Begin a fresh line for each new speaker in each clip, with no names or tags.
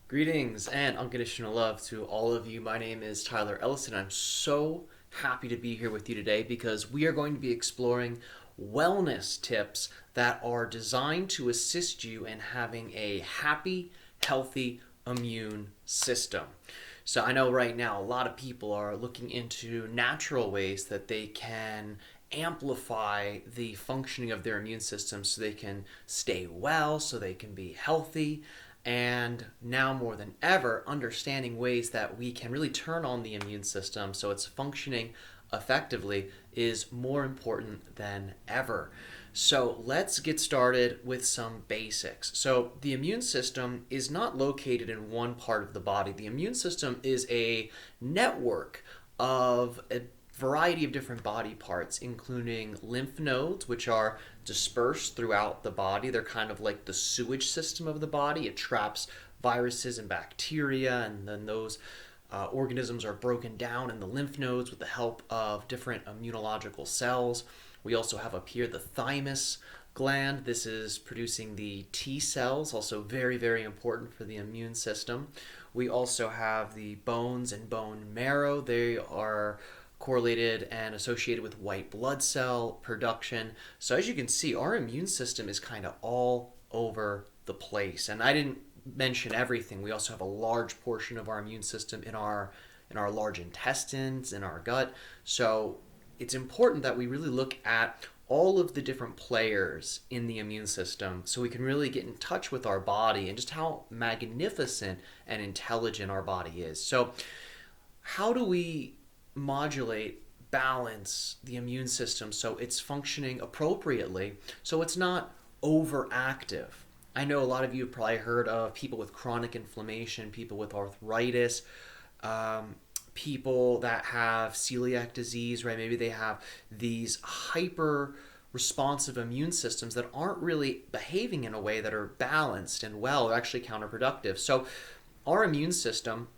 Greetings and unconditional love to all of you. My name is Tyler Ellison. I'm so happy to be here with you today because we are going to be exploring wellness tips that are designed to assist you in having a happy, healthy immune system. So I know right now a lot of people are looking into natural ways that they can amplify the functioning of their immune system so they can stay well, so they can be healthy, and now more than ever, understanding ways that we can really turn on the immune system so it's functioning effectively is more important than ever. So let's get started with some basics. So the immune system is not located in one part of the body. The immune system is a network of a variety of different body parts, including lymph nodes, which are dispersed throughout the body. They're kind of like the sewage system of the body. It traps viruses and bacteria, and then those organisms are broken down in the lymph nodes with the help of different immunological cells. We also have up here the thymus gland. This is producing the T cells, also very, very important for the immune system. We also have the bones and bone marrow. They are correlated and associated with white blood cell production. So as you can see, our immune system is kind of all over the place. And I didn't mention everything. We also have a large portion of our immune system in our large intestines, in our gut. So it's important that we really look at all of the different players in the immune system so we can really get in touch with our body and just how magnificent and intelligent our body is. So how do we modulate, balance the immune system so it's functioning appropriately, so it's not overactive? I know a lot of you have probably heard of people with chronic inflammation, people with arthritis, people that have celiac disease, right? Maybe they have these hyper responsive immune systems that aren't really behaving in a way that are balanced and well, they're actually counterproductive. So our immune system,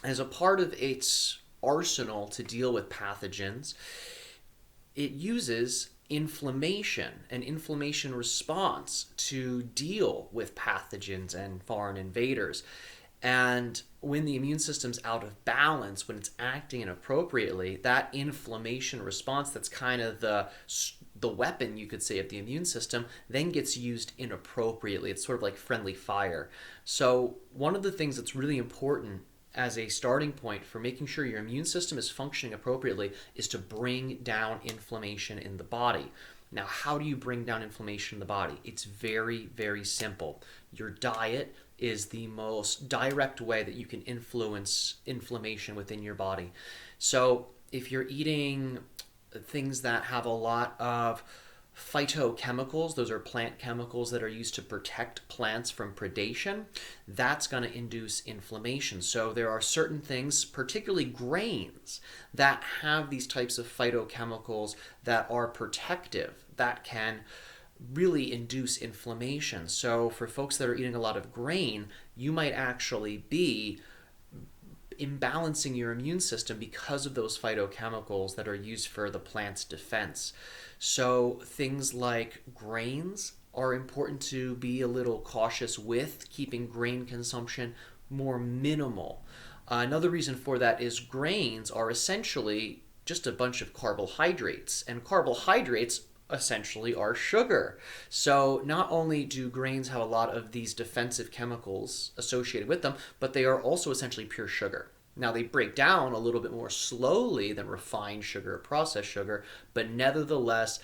as a part of its arsenal to deal with pathogens, it uses inflammation and inflammation response to deal with pathogens and foreign invaders. And when the immune system's out of balance, when it's acting inappropriately, that inflammation response, that's kind of the weapon, you could say, of the immune system, then gets used inappropriately. It's sort of like friendly fire. So one of the things that's really important as a starting point for making sure your immune system is functioning appropriately is to bring down inflammation in the body. Now, how do you bring down inflammation in the body? It's very, very simple. Your diet is the most direct way that you can influence inflammation within your body. So if you're eating things that have a lot of phytochemicals, those are plant chemicals that are used to protect plants from predation, that's going to induce inflammation. So there are certain things, particularly grains, that have these types of phytochemicals that are protective, that can really induce inflammation. So for folks that are eating a lot of grain, you might actually be imbalancing your immune system because of those phytochemicals that are used for the plant's defense. So things like grains are important to be a little cautious with, keeping grain consumption more minimal. Another reason for that is grains are essentially just a bunch of carbohydrates, and carbohydrates essentially are sugar. So not only do grains have a lot of these defensive chemicals associated with them, but they are also essentially pure sugar. Now, they break down a little bit more slowly than refined sugar or processed sugar, but nevertheless,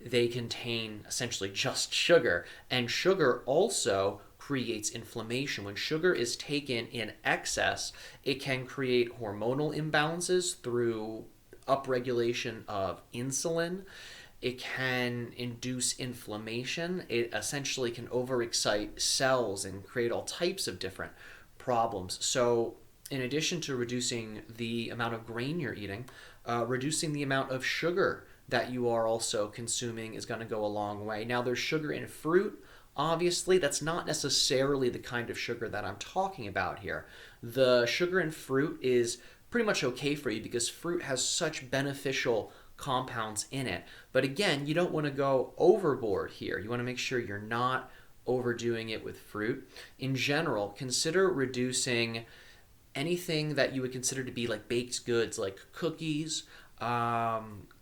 they contain essentially just sugar. And sugar also creates inflammation. When sugar is taken in excess, it can create hormonal imbalances through upregulation of insulin. It can induce inflammation. It essentially can overexcite cells and create all types of different problems. So in addition to reducing the amount of grain you're eating, reducing the amount of sugar that you are also consuming is going to go a long way. Now, there's sugar in fruit. Obviously, that's not necessarily the kind of sugar that I'm talking about here. The sugar in fruit is pretty much okay for you because fruit has such beneficial compounds in it. But again, you don't want to go overboard here. You want to make sure you're not overdoing it with fruit. In general, consider reducing anything that you would consider to be like baked goods, like cookies,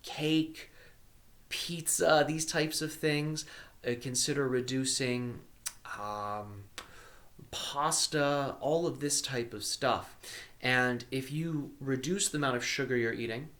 cake, pizza, these types of things. Consider reducing pasta, all of this type of stuff. And if you reduce the amount of sugar you're eating,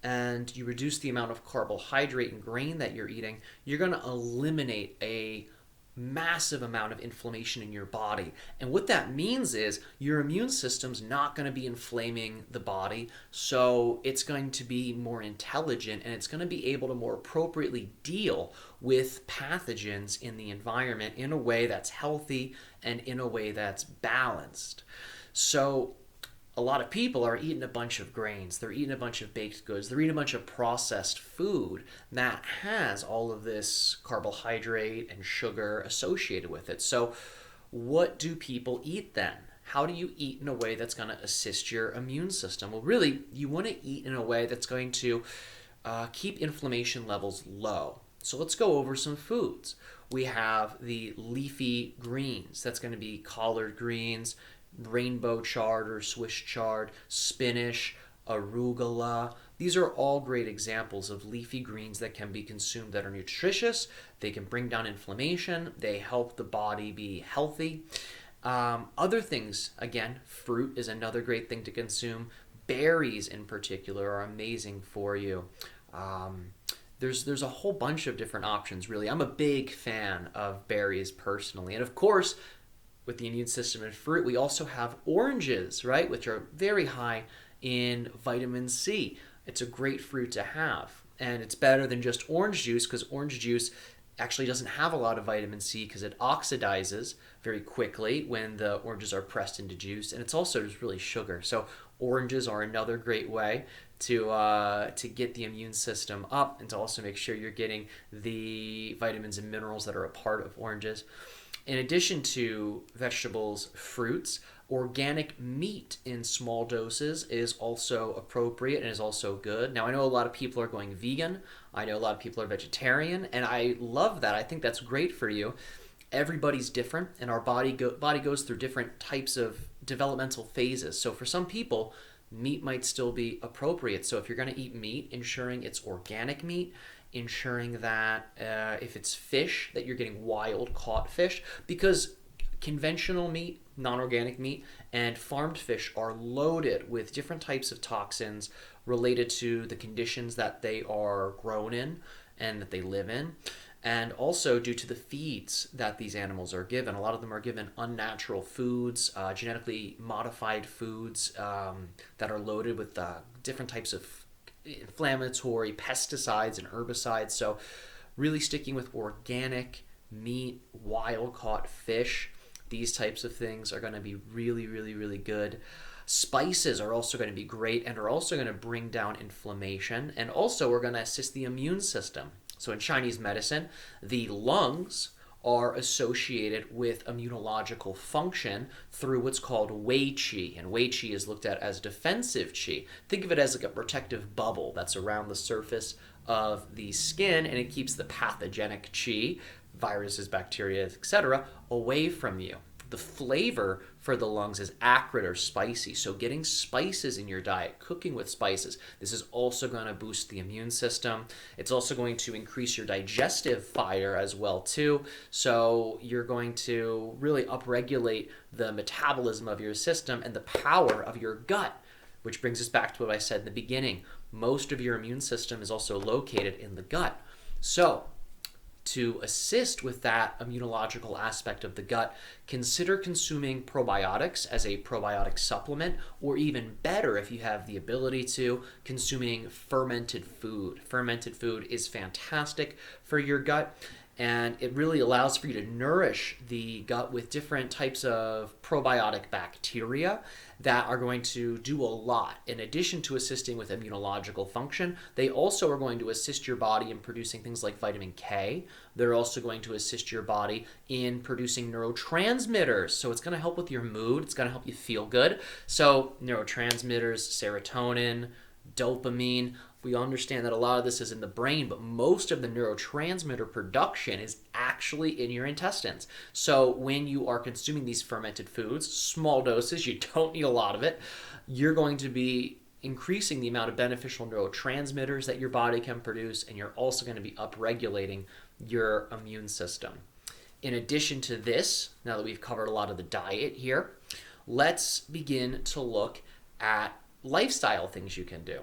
and you reduce the amount of carbohydrate and grain that you're eating, you're going to eliminate a massive amount of inflammation in your body. And what that means is your immune system's not going to be inflaming the body, so it's going to be more intelligent and it's going to be able to more appropriately deal with pathogens in the environment in a way that's healthy and in a way that's balanced. So a lot of people are eating a bunch of grains, they're eating a bunch of baked goods, they're eating a bunch of processed food that has all of this carbohydrate and sugar associated with it. So what do people eat then? How do you eat in a way that's going to assist your immune system? Well, really, you want to eat in a way that's going to keep inflammation levels low. So let's go over some foods. We have the leafy greens. That's going to be collard greens, rainbow chard or Swiss chard, spinach, arugula. These are all great examples of leafy greens that can be consumed that are nutritious. They can bring down inflammation. They help the body be healthy. Other things, again, fruit is another great thing to consume. Berries in particular are amazing for you. There's a whole bunch of different options, really. I'm a big fan of berries personally. And of course, with the immune system and fruit, we also have oranges, right, which are very high in vitamin C. It's a great fruit to have. And it's better than just orange juice, because orange juice actually doesn't have a lot of vitamin C because it oxidizes very quickly when the oranges are pressed into juice. And it's also just really sugar. So oranges are another great way to get the immune system up and to also make sure you're getting the vitamins and minerals that are a part of oranges. In addition to vegetables, fruits, organic meat in small doses is also appropriate and is also good. Now, I know a lot of people are going vegan. I know a lot of people are vegetarian, and I love that. I think that's great for you. Everybody's different, and our body goes through different types of developmental phases. So for some people, meat might still be appropriate. So if you're going to eat meat, ensuring it's organic meat, ensuring that if it's fish, that you're getting wild caught fish, because conventional meat, non-organic meat, and farmed fish are loaded with different types of toxins related to the conditions that they are grown in and that they live in, and also due to the feeds that these animals are given. A lot of them are given unnatural foods, genetically modified foods that are loaded with different types of inflammatory pesticides and herbicides. So really sticking with organic meat, wild caught fish, these types of things are going to be really, really, really good. Spices are also going to be great and are also going to bring down inflammation, and also are going to assist the immune system. So in Chinese medicine, the lungs are associated with immunological function through what's called Wei Qi. And Wei Qi is looked at as defensive Qi. Think of it as like a protective bubble that's around the surface of the skin, and it keeps the pathogenic Qi, viruses, bacteria, etc., away from you. The flavor for the lungs is acrid or spicy. So getting spices in your diet, cooking with spices, this is also going to boost the immune system. It's also going to increase your digestive fire as well too. So you're going to really upregulate the metabolism of your system and the power of your gut, which brings us back to what I said in the beginning. Most of your immune system is also located in the gut. So to assist with that immunological aspect of the gut, consider consuming probiotics as a probiotic supplement, or even better, if you have the ability to, consuming fermented food. Fermented food is fantastic for your gut, and it really allows for you to nourish the gut with different types of probiotic bacteria that are going to do a lot. In addition to assisting with immunological function, they also are going to assist your body in producing things like vitamin K. They're also going to assist your body in producing neurotransmitters. So it's going to help with your mood. It's going to help you feel good. So neurotransmitters, serotonin, dopamine. We understand that a lot of this is in the brain, but most of the neurotransmitter production is actually in your intestines. So when you are consuming these fermented foods, small doses, you don't need a lot of it, you're going to be increasing the amount of beneficial neurotransmitters that your body can produce, and you're also going to be upregulating your immune system. In addition to this, now that we've covered a lot of the diet here, let's begin to look at lifestyle things you can do.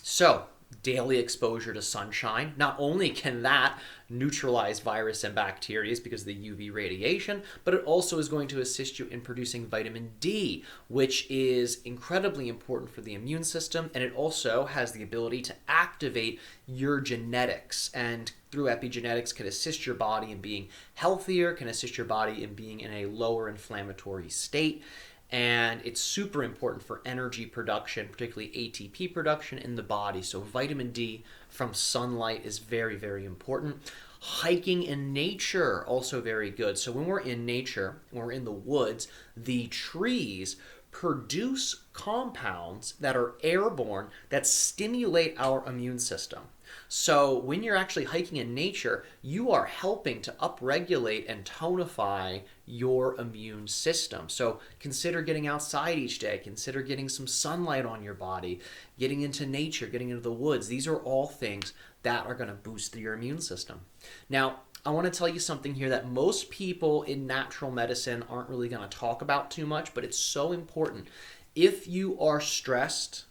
So, daily exposure to sunshine. Not only can that neutralize virus and bacteria because of the UV radiation, but it also is going to assist you in producing vitamin D, which is incredibly important for the immune system, and it also has the ability to activate your genetics, and through epigenetics can assist your body in being healthier, can assist your body in being in a lower inflammatory state. And it's super important for energy production, particularly ATP production in the body. So vitamin D from sunlight is very, very important. Hiking in nature, also very good. So when we're in nature, when we're in the woods, the trees produce compounds that are airborne that stimulate our immune system. So when you're actually hiking in nature, you are helping to upregulate and tonify your immune system. So consider getting outside each day. Consider getting some sunlight on your body, getting into nature, getting into the woods. These are all things that are going to boost your immune system. Now, I want to tell you something here that most people in natural medicine aren't really going to talk about too much, but it's so important. If you are stressed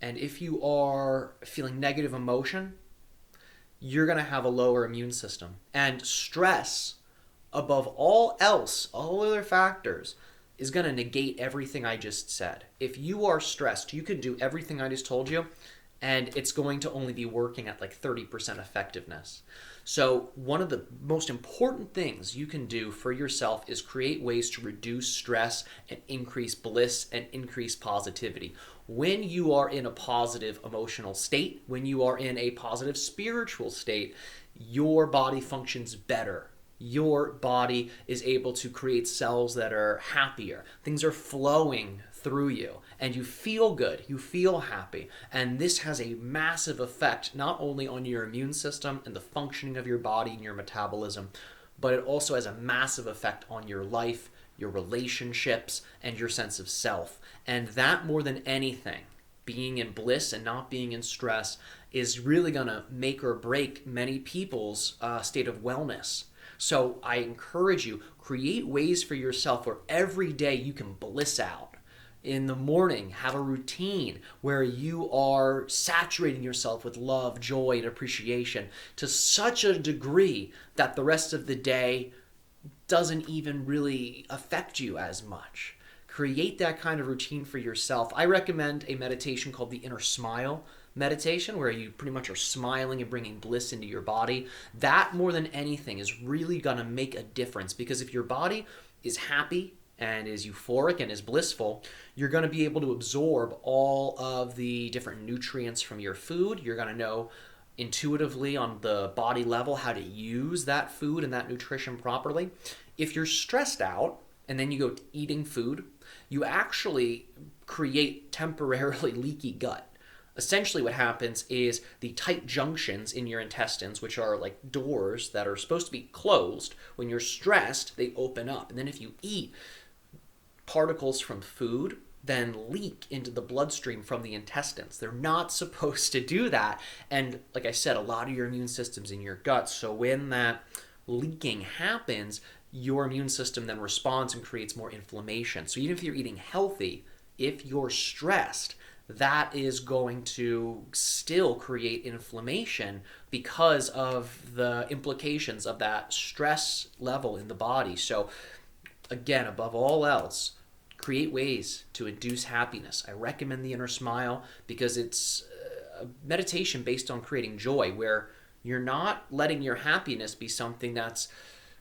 and if you are feeling negative emotion, you're going to have a lower immune system. And stress, above all else, all other factors, is going to negate everything I just said. If you are stressed, you can do everything I just told you, and it's going to only be working at like 30% effectiveness. So one of the most important things you can do for yourself is create ways to reduce stress and increase bliss and increase positivity. When you are in a positive emotional state, when you are in a positive spiritual state, your body functions better. Your body is able to create cells that are happier. Things are flowing through you, and you feel good, you feel happy. And this has a massive effect not only on your immune system and the functioning of your body and your metabolism, but it also has a massive effect on your life, your relationships, and your sense of self. And that, more than anything, being in bliss and not being in stress, is really going to make or break many people's state of wellness. So I encourage you, create ways for yourself where every day you can bliss out. In the morning, have a routine where you are saturating yourself with love, joy, and appreciation to such a degree that the rest of the day doesn't even really affect you as much. Create that kind of routine for yourself. I recommend a meditation called the Inner Smile meditation, where you pretty much are smiling and bringing bliss into your body. That, more than anything, is really going to make a difference, because if your body is happy and is euphoric and is blissful, you're going to be able to absorb all of the different nutrients from your food. You're going to know intuitively on the body level how to use that food and that nutrition properly. If you're stressed out and then you go eating food, you actually create temporarily leaky gut. Essentially what happens is the tight junctions in your intestines, which are like doors that are supposed to be closed, when you're stressed, they open up. And then if you eat, particles from food then leak into the bloodstream from the intestines. They're not supposed to do that. And like I said, a lot of your immune system's in your gut. So when that leaking happens, your immune system then responds and creates more inflammation. So even if you're eating healthy, if you're stressed, that is going to still create inflammation because of the implications of that stress level in the body. So again, above all else, create ways to induce happiness. I recommend the Inner Smile because it's a meditation based on creating joy, where you're not letting your happiness be something that's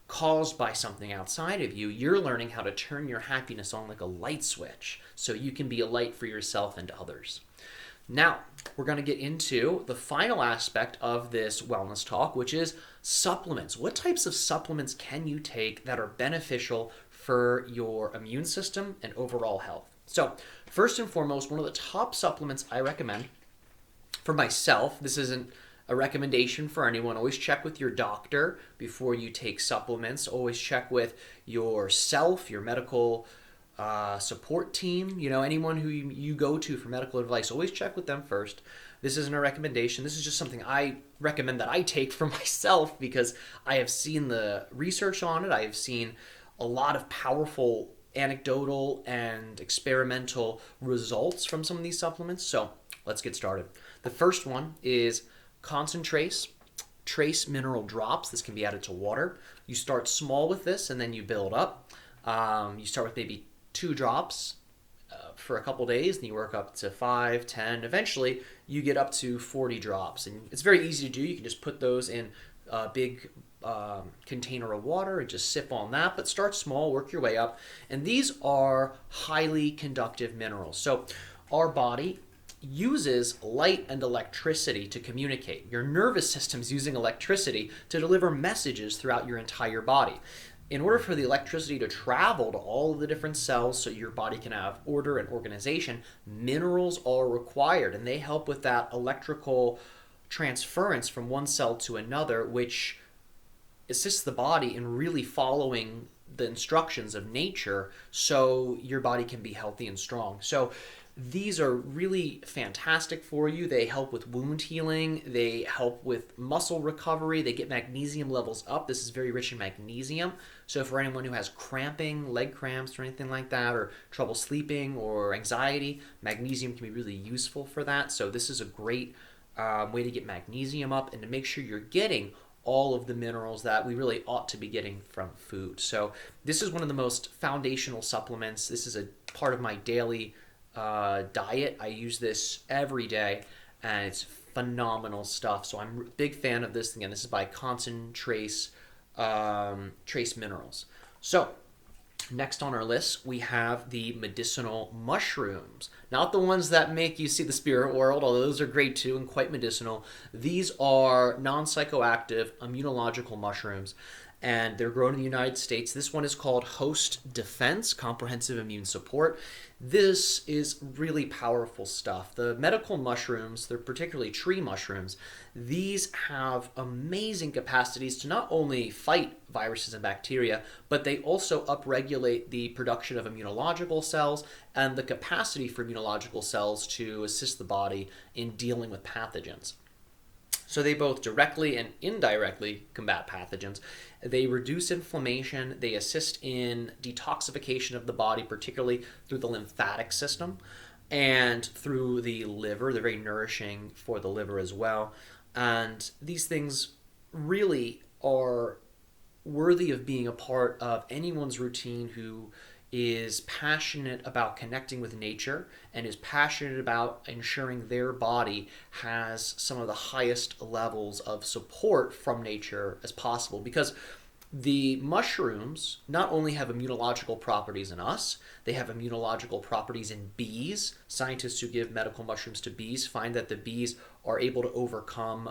caused by something outside of you. You're learning how to turn your happiness on like a light switch so you can be a light for yourself and others. Now, we're going to get into the final aspect of this wellness talk, which is supplements. What types of supplements can you take that are beneficial for your immune system and overall health? So, first and foremost, one of the top supplements I recommend For myself, this isn't a recommendation for anyone. Always check with your doctor before you take supplements. Always check with yourself, your medical support team, anyone who you go to for medical advice. Always check with them first. This isn't a recommendation. This is just something I recommend that I take for myself because I have seen the research on it. I have seen a lot of powerful anecdotal and experimental results from some of these supplements. So let's get started. The first one is concentrates trace mineral drops. This can be added to water. You start small with this and then you build up. You start with maybe 2 drops for a couple days, and you work up to 5, 10. Eventually, you get up to 40 drops. And it's very easy to do. You can just put those in a big container of water and just sip on that. But start small, work your way up. And these are highly conductive minerals. So our body uses light and electricity to communicate. Your nervous system's using electricity to deliver messages throughout your entire body. In order for the electricity to travel to all of the different cells so your body can have order and organization, minerals are required, and they help with that electrical transference from one cell to another, which assists the body in really following the instructions of nature so your body can be healthy and strong. So these are really fantastic for you. They help with wound healing. They help with muscle recovery. They get magnesium levels up. This is very rich in magnesium. So for anyone who has cramping, leg cramps or anything like that, or trouble sleeping or anxiety, magnesium can be really useful for that. So this is a great way to get magnesium up and to make sure you're getting all of the minerals that we really ought to be getting from food. So this is one of the most foundational supplements. This is a part of my daily diet. I use this every day, and it's phenomenal stuff. So I'm a big fan of this. Again, this is by Trace Minerals. So next on our list, we have the medicinal mushrooms. Not the ones that make you see the spirit world, although those are great too and quite medicinal. These are non-psychoactive immunological mushrooms, and they're grown in the United States. This one is called Host Defense, Comprehensive Immune Support. This is really powerful stuff. The medical mushrooms, they're particularly tree mushrooms, these have amazing capacities to not only fight viruses and bacteria, but they also upregulate the production of immunological cells and the capacity for immunological cells to assist the body in dealing with pathogens. So they both directly and indirectly combat pathogens. They reduce inflammation. They assist in detoxification of the body, particularly through the lymphatic system and through the liver. They're very nourishing for the liver as well. And these things really are worthy of being a part of anyone's routine who is passionate about connecting with nature and is passionate about ensuring their body has some of the highest levels of support from nature as possible. Because the mushrooms not only have immunological properties in us, they have immunological properties in bees. Scientists who give medical mushrooms to bees find that the bees are able to overcome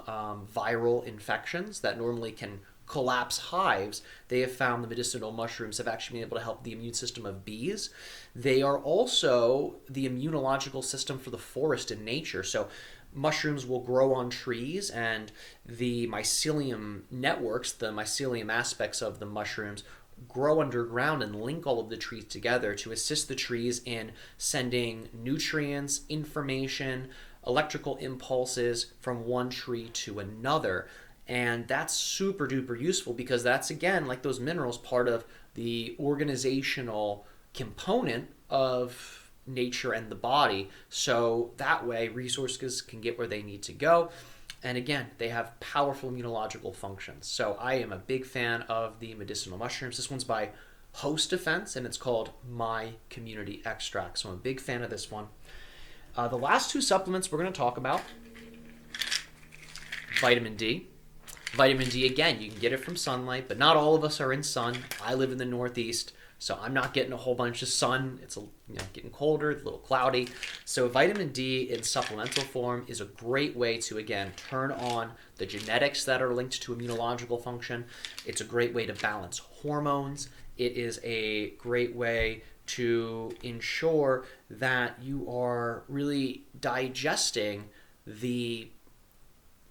viral infections that normally can collapse hives. They have found the medicinal mushrooms have actually been able to help the immune system of bees. They are also the immunological system for the forest in nature. So mushrooms will grow on trees, and the mycelium networks, the mycelium aspects of the mushrooms, grow underground and link all of the trees together to assist the trees in sending nutrients, information, electrical impulses from one tree to another. And that's super duper useful because that's, again, like those minerals, part of the organizational component of nature and the body. So that way resources can get where they need to go. And again, they have powerful immunological functions. So I am a big fan of the medicinal mushrooms. This one's by Host Defense, and it's called My Community Extract. So I'm a big fan of this one. The last 2 supplements we're going to talk about, vitamin D. Vitamin D, again, you can get it from sunlight, but not all of us are in sun. I live in the Northeast, so I'm not getting a whole bunch of sun. It's getting colder, a little cloudy. So vitamin D in supplemental form is a great way to, again, turn on the genetics that are linked to immunological function. It's a great way to balance hormones. It is a great way to ensure that you are really digesting the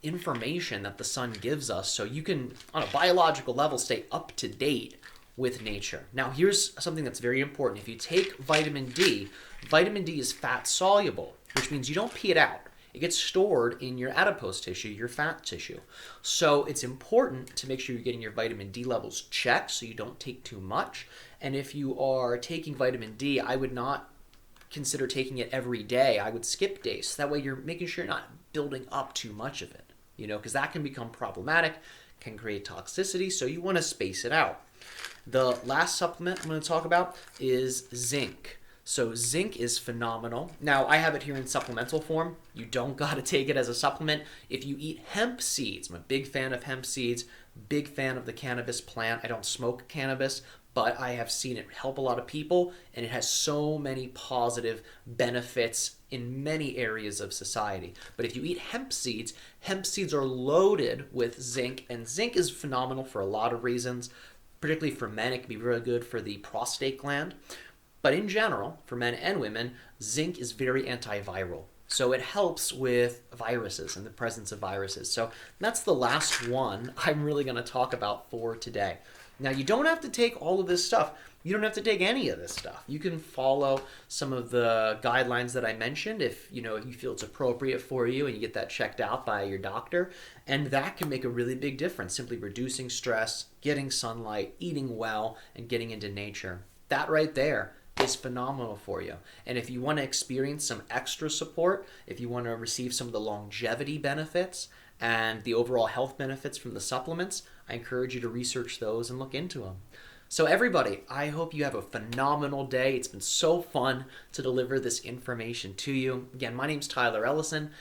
information that the sun gives us so you can, on a biological level, stay up to date with nature. Now, here's something that's very important. If you take vitamin D is fat soluble, which means you don't pee it out. It gets stored in your adipose tissue, your fat tissue. So it's important to make sure you're getting your vitamin D levels checked so you don't take too much. And if you are taking vitamin D, I would not consider taking it every day. I would skip days. So that way you're making sure you're not building up too much of it, because that can become problematic, can create toxicity, so you want to space it out. The last supplement I'm going to talk about is zinc. So zinc is phenomenal. Now, I have it here in supplemental form. You don't got to take it as a supplement. If you eat hemp seeds, I'm a big fan of hemp seeds, big fan of the cannabis plant. I don't smoke cannabis, but I have seen it help a lot of people, and it has so many positive benefits in many areas of society. But if you eat hemp seeds are loaded with zinc, and zinc is phenomenal for a lot of reasons. Particularly for men, it can be really good for the prostate gland. But in general, for men and women, zinc is very antiviral. So it helps with viruses and the presence of viruses. So that's the last one I'm really going to talk about for today. Now, you don't have to take all of this stuff. You don't have to take any of this stuff. You can follow some of the guidelines that I mentioned if you feel it's appropriate for you and you get that checked out by your doctor. And that can make a really big difference, simply reducing stress, getting sunlight, eating well, and getting into nature. That right there is phenomenal for you. And if you want to experience some extra support, if you want to receive some of the longevity benefits and the overall health benefits from the supplements, I encourage you to research those and look into them. So everybody, I hope you have a phenomenal day. It's been so fun to deliver this information to you. Again, my name's Tyler Ellison.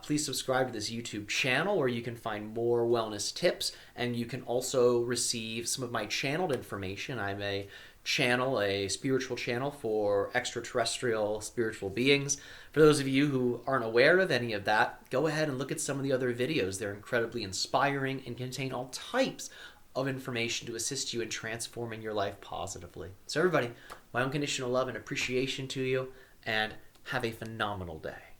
Please subscribe to this YouTube channel where you can find more wellness tips, and you can also receive some of my channeled information. I'm a spiritual channel for extraterrestrial spiritual beings. For those of you who aren't aware of any of that, go ahead and look at some of the other videos. They're incredibly inspiring and contain all types of information to assist you in transforming your life positively. So everybody, my unconditional love and appreciation to you, and have a phenomenal day.